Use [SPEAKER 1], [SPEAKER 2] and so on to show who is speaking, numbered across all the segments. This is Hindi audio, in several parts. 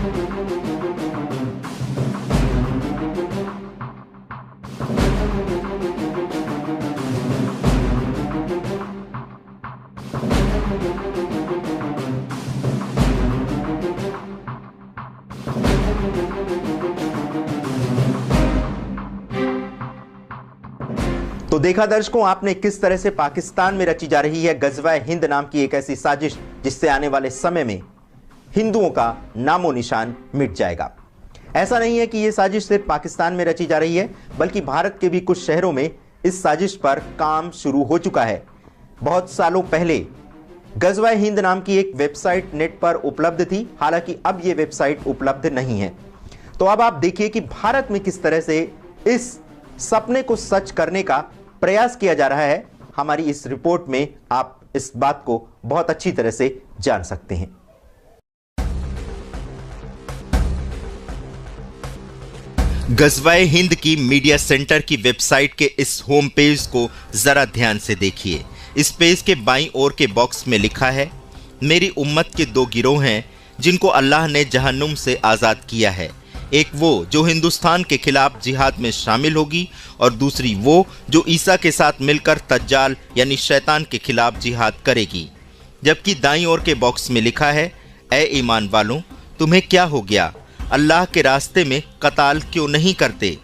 [SPEAKER 1] तो देखा दर्शकों आपने किस तरह से पाकिस्तान में रची जा रही है गजवा-ए हिंद नाम की एक ऐसी साजिश जिससे आने वाले समय में हिंदुओं का नामो निशान मिट जाएगा। ऐसा नहीं है कि यह साजिश सिर्फ पाकिस्तान में रची जा रही है, बल्कि भारत के भी कुछ शहरों में इस साजिश पर काम शुरू हो चुका है। बहुत सालों पहले गजवा-ए हिंद नाम की एक वेबसाइट नेट पर उपलब्ध थी, हालांकि अब यह वेबसाइट उपलब्ध नहीं है। तो अब आप देखिए कि भारत में किस तरह से इस सपने को सच करने का प्रयास किया जा रहा है। हमारी इस रिपोर्ट में आप इस बात को बहुत अच्छी तरह से जान सकते हैं। गजवा-ए हिंद की मीडिया सेंटर की वेबसाइट के इस होम पेज को जरा ध्यान से देखिए। इस पेज के बाईं ओर के बॉक्स में लिखा है, मेरी उम्मत के दो गिरोह हैं जिनको अल्लाह ने जहन्नुम से आजाद किया है। एक वो जो हिंदुस्तान के खिलाफ जिहाद में शामिल होगी और दूसरी वो जो ईसा के साथ मिलकर दज्जाल यानी शैतान के खिलाफ जिहाद करेगी। जबकि दाईं ओर के बॉक्स में लिखा है, ए ईमान वालों, तुम्हें क्या हो गया, अल्लाह के रास्ते में कताल क्यों नहीं करते।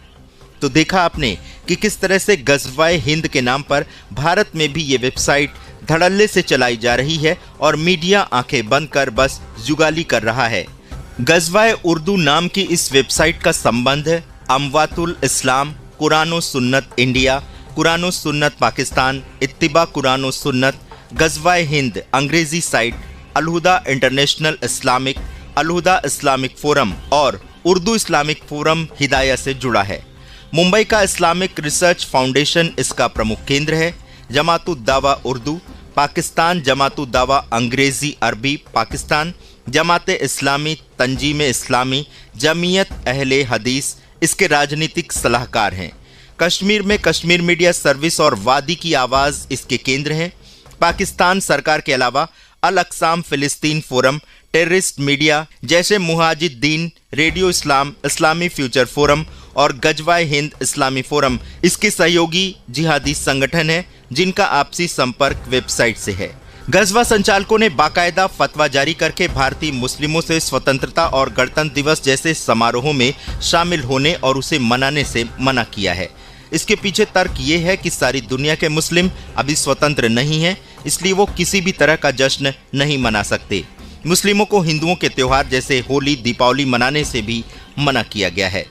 [SPEAKER 1] तो देखा आपने कि किस तरह से गजवा-ए हिंद के नाम पर भारत में भी ये वेबसाइट धड़ल्ले से चलाई जा रही है और मीडिया आंखें बंद कर बस जुगाली कर रहा है। गजवा-ए उर्दू नाम की इस वेबसाइट का संबंध है अमवातुल इस्लाम, कुरान और सुन्नत इंडिया, कुरान और सुन्नत पाकिस्तान, इत्तिबा कुरान और सुन्नत, गजवा-ए हिंद अंग्रेजी site, Al Huda international Islamic, Al Huda Islamic forum और उर्दू इस्लामिक फोरम हिदाया से जुड़ा है। मुंबई का इस्लामिक रिसर्च फाउंडेशन इसका प्रमुख केंद्र है। जमात-उद-दावा उर्दू पाकिस्तान, जमात-उद-दावा अंग्रेजी अरबी पाकिस्तान, जमाते इस्लामी, तंजीम इस्लामी, जमीयत अहले हदीस इसके राजनीतिक सलाहकार हैं। कश्मीर में कश्मीर मीडिया सर्विस और वादी की आवाज़ इसके केंद्र हैं। पाकिस्तान सरकार के अलावा अल अक्साम फिलिस्तीन फोरम, टेररिस्ट मीडिया जैसे मुहाजिद्दीन, रेडियो इस्लाम, इस्लामी फ्यूचर फोरम और गजवा-ए हिंद इस्लामी फोरम इसके सहयोगी जिहादी संगठन हैं जिनका आपसी संपर्क वेबसाइट से है। गजवा संचालकों ने बाकायदा फतवा जारी करके भारतीय मुस्लिमों से स्वतंत्रता और गणतंत्र दिवस जैसे समारोहों में शामिल होने और उसे मनाने से मना किया है। इसके पीछे तर्क ये है कि सारी दुनिया के मुस्लिम अभी स्वतंत्र नहीं हैं, इसलिए वो किसी भी तरह का जश्न नहीं मना सकते। मुस्लिमों को हिंदुओं के त्योहार जैसे होली, दीपावली मनाने से भी मना किया गया है।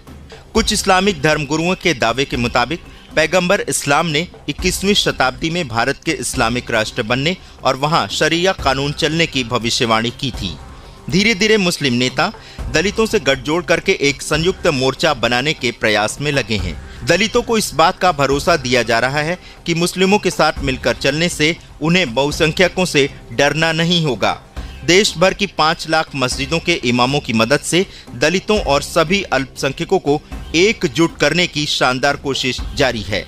[SPEAKER 1] कुछ इस्लामिक धर्मगुरुओं के दावे के मुताबिक पैगंबर इस्लाम ने 21वीं शताब्दी में भारत के इस्लामिक राष्ट्र बनने और वहां शरिया कानून चलने की भविष्यवाणी की थी। धीरे धीरे मुस्लिम नेता दलितों से गठजोड़ करके एक संयुक्त मोर्चा बनाने के प्रयास में लगे हैं। दलितों को इस बात का भरोसा दिया जा रहा है कि मुस्लिमों के साथ मिलकर चलने से उन्हें बहुसंख्यकों से डरना नहीं होगा। देश भर की 5 लाख मस्जिदों के इमामों की मदद से दलितों और सभी अल्पसंख्यकों को एकजुट करने की शानदार कोशिश जारी है।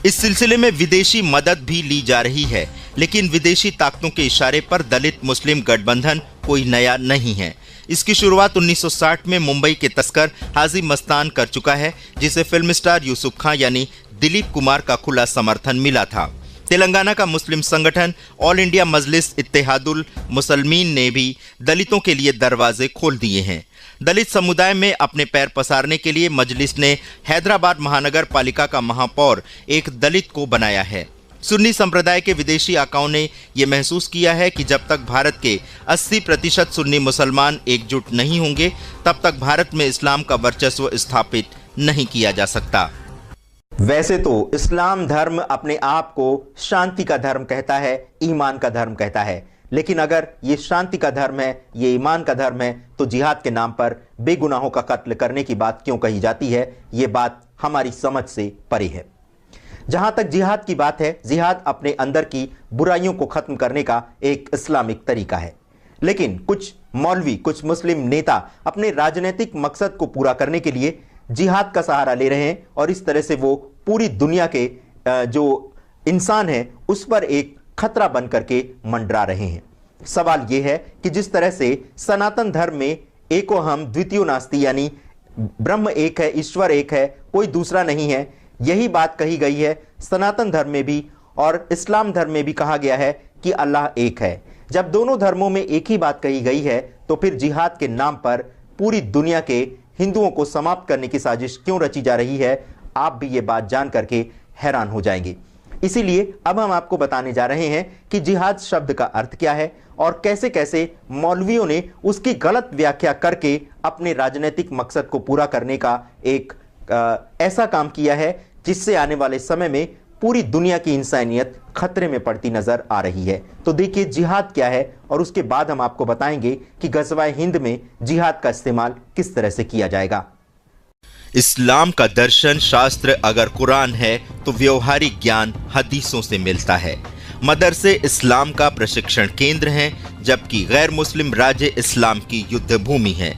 [SPEAKER 1] इस सिलसिले में विदेशी मदद भी ली जा रही है, लेकिन विदेशी ताकतों के इशारे पर दलित मुस्लिम गठबंधन कोई नया नहीं है। इसकी शुरुआत 1960 में मुंबई के तस्कर हाजी मस्तान कर चुका है, जिसे फिल्म स्टार यूसुफ खान यानी दिलीप कुमार का खुला समर्थन मिला था। तेलंगाना का मुस्लिम संगठन ऑल इंडिया मजलिस इत्तेहादुल मुसलमीन ने भी दलितों के लिए दरवाजे खोल दिए हैं। दलित समुदाय में अपने पैर पसारने के लिए मजलिस ने हैदराबाद महानगर पालिका का महापौर एक दलित को बनाया है। सुन्नी संप्रदाय के विदेशी आकाओं ने यह महसूस किया है कि जब तक भारत के 80% सुन्नी मुसलमान एकजुट नहीं होंगे, तब तक भारत में इस्लाम का वर्चस्व स्थापित नहीं किया जा सकता। वैसे तो इस्लाम धर्म अपने आप को शांति का धर्म कहता है, ईमान का धर्म कहता है, लेकिन अगर ये शांति का धर्म है, ये ईमान का धर्म है, तो जिहाद के नाम पर बेगुनाहों का कत्ल करने की बात क्यों कही जाती है? ये बात हमारी समझ से परे है। जहां तक जिहाद की बात है, जिहाद अपने अंदर की बुराइयों को खत्म करने का एक इस्लामिक तरीका है, लेकिन कुछ मौलवी, कुछ मुस्लिम नेता अपने राजनीतिक मकसद को पूरा करने के लिए जिहाद का सहारा ले रहे हैं और इस तरह से वो पूरी दुनिया के जो इंसान है उस पर एक खतरा बन करके मंडरा रहे हैं। सवाल यह है कि जिस तरह से सनातन धर्म में एको हम द्वितीयो नास्ति, यानी ब्रह्म एक है, ईश्वर एक है, कोई दूसरा नहीं है। यही बात कही गई है सनातन धर्म में भी और इस्लाम धर्म में भी कहा गया है कि अल्लाह एक है। जब दोनों धर्मों में एक ही बात कही गई है तो फिर जिहाद के नाम पर पूरी दुनिया के हिंदुओं को समाप्त करने की साजिश क्यों रची जा रही है, आप भी ये बात जान करके हैरान हो जाएंगे। इसीलिए अब हम आपको बताने जा रहे हैं कि जिहाद शब्द का अर्थ क्या है और कैसे कैसे मौलवियों ने उसकी गलत व्याख्या करके अपने राजनीतिक मकसद को पूरा करने का एक ऐसा काम किया है जिससे आने वाले समय में पूरी दुनिया की इंसानियत खतरे में पड़ती नजर आ रही है। तो देखिए जिहाद क्या है और उसके बाद हम आपको बताएंगे कि गज़वाए हिंद में जिहाद का इस्तेमाल किस तरह से किया जाएगा। इस्लाम का दर्शन शास्त्र अगर कुरान है तो व्यवहारिक ज्ञान हदीसों से मिलता है। मदरसे इस्लाम का प्रशिक्षण केंद्र हैं, जबकि गैर मुस्लिम राज्य इस्लाम की युद्ध भूमि है।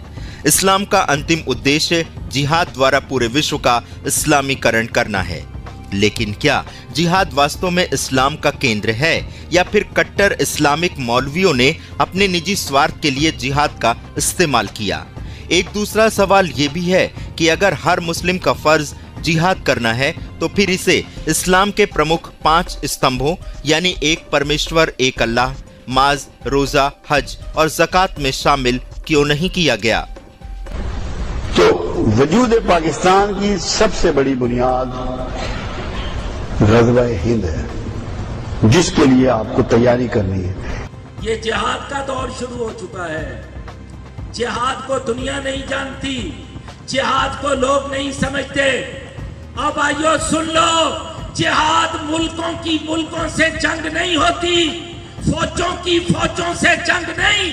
[SPEAKER 1] इस्लाम का अंतिम उद्देश्य जिहाद द्वारा पूरे विश्व का इस्लामीकरण करना है। लेकिन क्या जिहाद वास्तव में इस्लाम का केंद्र है या फिर कट्टर इस्लामिक मौलवियों ने अपने निजी स्वार्थ के लिए जिहाद का इस्तेमाल किया? एक दूसरा सवाल ये भी है कि अगर हर मुस्लिम का फर्ज जिहाद करना है तो फिर इसे इस्लाम के प्रमुख 5 स्तंभों यानी एक परमेश्वर, एक अल्लाह, माज, रोजा, हज और ज़कात में शामिल क्यों नहीं किया गया?
[SPEAKER 2] तो वजूद पाकिस्तान की सबसे बड़ी बुनियाद ग़ज़वाए हिंद है, जिसके लिए आपको तैयारी करनी है।
[SPEAKER 3] ये जिहाद का दौर शुरू हो चुका है। जिहाद को दुनिया नहीं जानती, जिहाद को लोग नहीं समझते। अब आइयो सुन लो, जिहाद मुल्कों से जंग नहीं होती, फौजों की फौजों से जंग नहीं,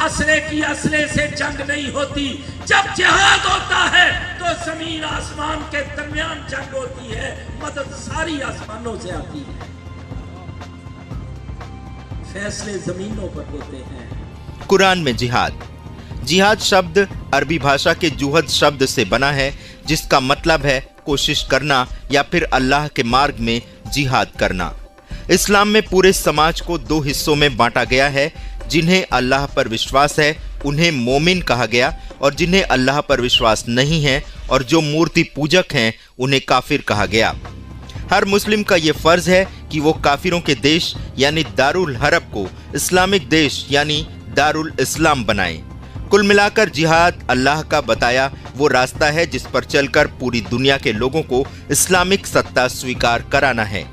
[SPEAKER 3] असले की असले से जंग नहीं होती। जब जिहाद होता है तो जमीन आसमान के दरमियान जंग होती है, मदद सारी आसमानों से आती है, फैसले जमीनों पर होते हैं।
[SPEAKER 1] कुरान में जिहाद शब्द अरबी भाषा के जुहद शब्द से बना है, जिसका मतलब है कोशिश करना या फिर अल्लाह के मार्ग में जिहाद करना। इस्लाम में पूरे समाज को 2 हिस्सों में बांटा गया है। जिन्हें अल्लाह पर विश्वास है उन्हें मोमिन कहा गया और जिन्हें अल्लाह पर विश्वास नहीं है और जो मूर्ति पूजक हैं उन्हें काफिर कहा गया। हर मुस्लिम का ये फर्ज है कि वो काफिरों के देश यानी दारुल हरब को इस्लामिक देश यानी दारुल इस्लाम बनाए। कुल मिलाकर जिहाद अल्लाह का बताया वो रास्ता है जिस पर चलकर पूरी दुनिया के लोगों को इस्लामिक सत्ता स्वीकार कराना है।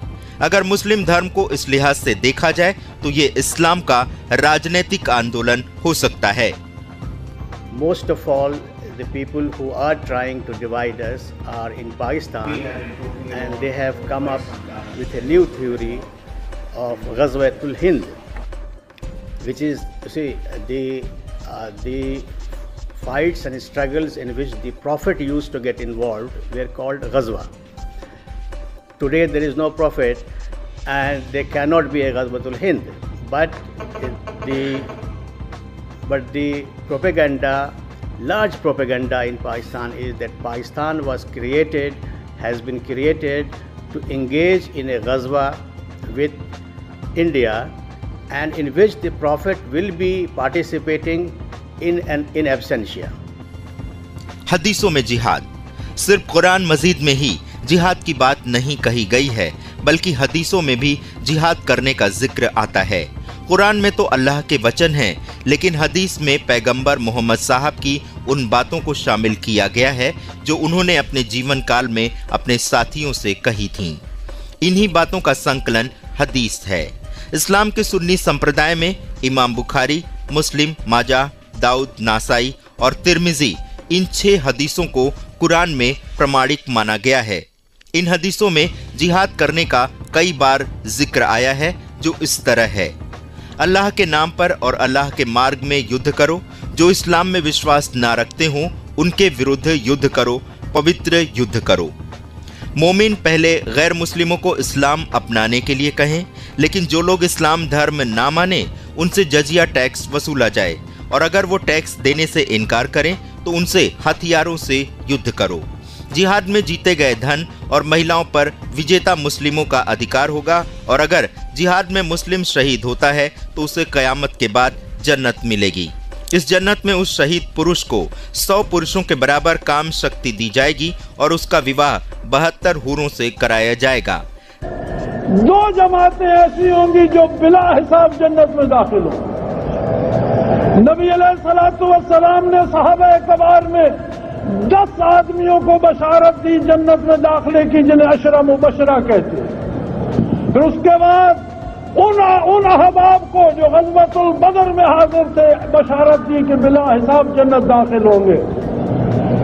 [SPEAKER 1] अगर मुस्लिम धर्म को इस लिहाज से देखा जाए तो ये इस्लाम का राजनीतिक आंदोलन हो सकता है।
[SPEAKER 4] Most of all, the people who are trying to divide us are in Pakistan, and they have come up with a new theory of Ghazwatul Hind, which is, you see, the fights and struggles in which the Prophet used to get involved were called Ghazwa. Today there is no Prophet and there cannot be a Ghazwatul Hind, but the propaganda, large propaganda in Pakistan is that Pakistan has been created to engage in a Ghazwa with India, and in which the Prophet will be participating in absentia.
[SPEAKER 1] हदीसों में जिहाद, सिर्फ कुरान मजीद में ही जिहाद की बात नहीं कही गई है, बल्कि हदीसों में भी जिहाद करने का जिक्र आता है। कुरान में तो अल्लाह के वचन हैं, लेकिन हदीस में पैगंबर मोहम्मद साहब की उन बातों को शामिल किया गया है जो उन्होंने अपने जीवन काल में अपने साथियों से कही थीं। इन्हीं बातों का संकलन हदीस है। इस्लाम के सुन्नी संप्रदाय में इमाम बुखारी, मुस्लिम, माजा, दाऊद, नासाई और तिर्मिजी, इन 6 हदीसों को कुरान में प्रमाणिक माना गया है। इन हदीसों में जिहाद करने का कई बार जिक्र आया है, जो इस तरह है: अल्लाह के नाम पर और अल्लाह के मार्ग में युद्ध करो, जो इस्लाम में विश्वास ना रखते हों उनके विरुद्ध युद्ध करो, पवित्र युद्ध करो। मोमिन पहले गैर मुस्लिमों को इस्लाम अपनाने के लिए कहें, लेकिन जो लोग इस्लाम धर्म ना माने उनसे जजिया टैक्स वसूला जाए, और अगर वो टैक्स देने से इनकार करें तो उनसे हथियारों से युद्ध करो। जिहाद में जीते गए धन और महिलाओं पर विजेता मुस्लिमों का अधिकार होगा, और अगर जिहाद में मुस्लिम शहीद होता है तो उसे कयामत के बाद जन्नत मिलेगी। इस जन्नत में उस शहीद पुरुष को 100 पुरुषों के बराबर काम शक्ति दी जाएगी और उसका विवाह 72 हूरों से कराया जाएगा।
[SPEAKER 5] 2 जमातें ऐसी होंगी जो बिला हिसाब जन्नत में दाखिल हों। नबी अलैहिस्सलाम ने सहाबा कबार में 10 आदमियों को बशारत दी जन्नत में दाखिले की, जिन्हें अशरा मुबशरा कहते हैं। फिर उसके बाद उन अहबाब को जो ग़ज़वतुल बदर में हाजिर थे बशारत दी कि बिला हिसाब जन्नत दाखिल होंगे।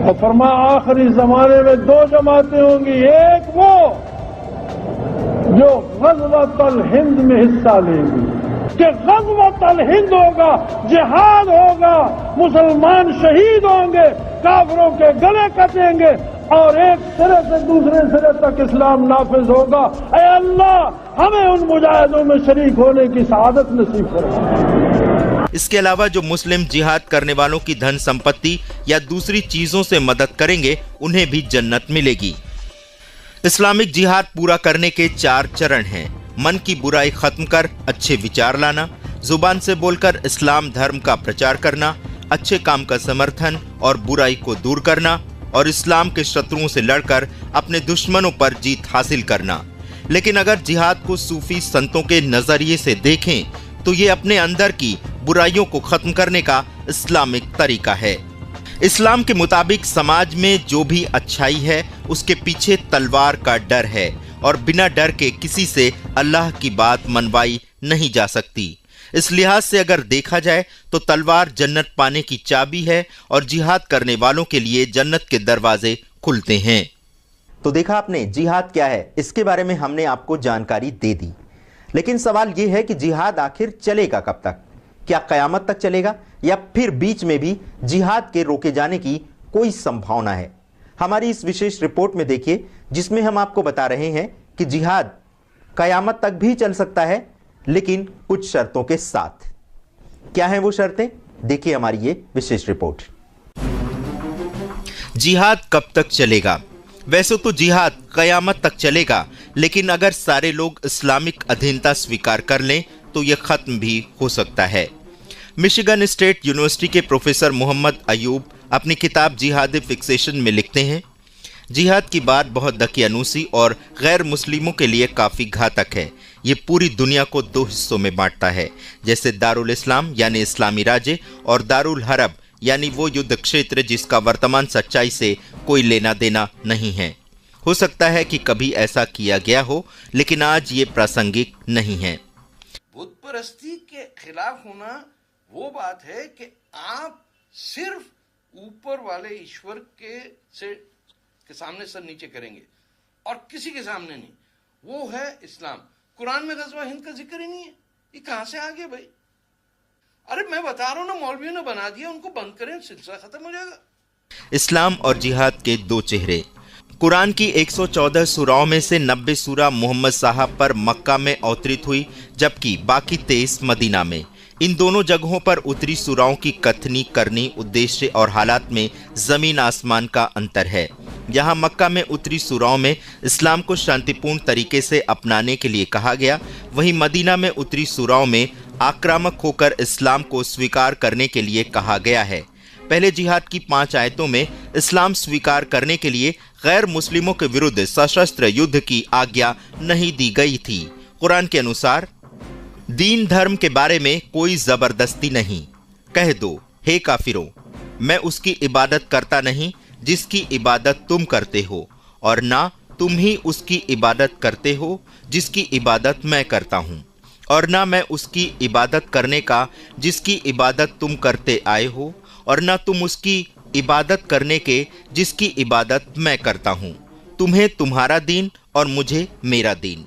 [SPEAKER 5] और फरमाया आखिरी जमाने में 2 जमातें होंगी, एक वो जो ग़ज़वतुल हिंद में हिस्सा लेगी, कि ग़ज़वतुल हिंद होगा, जिहाद होगा, मुसलमान शहीद होंगे, काफिरों के गले कटेंगे और एक सिरे से दूसरे सिरे तक इस्लाम नाफिज होगा। ऐ अल्लाह हमें उन मुजाहिदों में शरीक होने की सआदत नसीब फरमा।
[SPEAKER 1] इसके अलावा जो मुस्लिम जिहाद करने वालों की धन संपत्ति या दूसरी चीजों से मदद करेंगे उन्हें भी जन्नत मिलेगी। इस्लामिक जिहाद पूरा करने के 4 चरण हैं। मन की बुराई खत्म कर अच्छे विचार लाना, जुबान से बोलकर इस्लाम धर्म का प्रचार करना, अच्छे काम का समर्थन और बुराई को दूर करना और इस्लाम के शत्रुओं से लड़कर अपने दुश्मनों पर जीत हासिल करना। लेकिन अगर जिहाद को सूफी संतों के नजरिए से देखें तो ये अपने अंदर की बुराइयों को खत्म करने का इस्लामिक तरीका है। इस्लाम के मुताबिक समाज में जो भी अच्छाई है उसके पीछे तलवार का डर है और बिना डर के किसी से अल्लाह की बात मनवाई नहीं जा सकती। इस लिहाज से अगर देखा जाए तो तलवार जन्नत पाने की चाबी है और जिहाद करने वालों के लिए जन्नत के दरवाजे खुलते हैं। तो देखा आपने जिहाद क्या है, इसके बारे में हमने आपको जानकारी दे दी। लेकिन सवाल यह है कि जिहाद आखिर चलेगा कब तक? क्या कयामत तक चलेगा या फिर बीच में भी जिहाद के रोके जाने की कोई संभावना है? हमारी इस विशेष रिपोर्ट में देखिए, जिसमें हम आपको बता रहे हैं कि जिहाद कयामत तक भी चल सकता है, लेकिन कुछ शर्तों के साथ। क्या हैं वो शर्तें? देखिए हमारी ये विशेष रिपोर्ट। जिहाद कब तक चलेगा? वैसे तो जिहाद कयामत तक चलेगा, लेकिन अगर सारे लोग इस्लामिक अधीनता स्वीकार कर लें तो यह खत्म भी हो सकता है। मिशिगन स्टेट यूनिवर्सिटी के प्रोफेसर मोहम्मद अयूब अपनी किताब जिहाद फिक्सेशन में लिखते हैं, जिहाद की बात बहुत दकियानूसी और गैर मुस्लिमों के लिए काफ़ी घातक है। ये पूरी दुनिया को 2 हिस्सों में बांटता है, जैसे दारुल इस्लाम यानी इस्लामी राज्य और दारुल हरब यानी वो युद्ध क्षेत्र जिसका वर्तमान सच्चाई से कोई लेना देना नहीं है। हो सकता है कि कभी ऐसा किया गया हो, लेकिन आज ये प्रासंगिक नहीं है।
[SPEAKER 6] बुत परस्ती के खिलाफ होना वो बात है कि आप सिर्फ ऊपर वाले ईश्वर के सामने सर नीचे करेंगे और किसी के सामने नहीं। वो है इस्लाम। कुरान में गज़वा हिंद का जिक्र ही नहीं है। ये कहां से आ गया भाई? अरे मैं बता रहा हूं ना, मौलवियों ने बना दिया, उनको बंद करें, सिलसिला खत्म हो जाएगा।
[SPEAKER 1] इस्लाम और जिहाद के 2 चेहरे। कुरान की 114 सूराओं में से 90 सूरा मोहम्मद साहब पर मक्का में अवतरित हुई, जबकि बाकी 23 मदीना में। इन दोनों जगहों पर उतरी सूराओं की कथनी करनी, उद्देश्य और हालात में जमीन आसमान का अंतर है। यहाँ मक्का में उतरी सूराओं में इस्लाम को शांतिपूर्ण तरीके से अपनाने के लिए कहा गया, वहीं मदीना में उतरी सूराओं में आक्रामक होकर इस्लाम को स्वीकार करने के लिए कहा गया है। पहले जिहाद की 5 आयतों में इस्लाम स्वीकार करने के लिए गैर मुस्लिमों के विरुद्ध सशस्त्र युद्ध की आज्ञा नहीं दी गई थी। कुरान के अनुसार दीन धर्म के बारे में कोई जबरदस्ती नहीं। कह दो, हे काफिरों, मैं उसकी इबादत करता नहीं जिसकी इबादत तुम करते हो, और ना तुम ही उसकी इबादत करते हो जिसकी इबादत मैं करता हूँ, और ना मैं उसकी इबादत करने का जिसकी इबादत तुम करते आए हो, और ना तुम उसकी इबादत करने के जिसकी इबादत मैं करता हूँ। तुम्हें तुम्हारा दीन और मुझे मेरा दीन।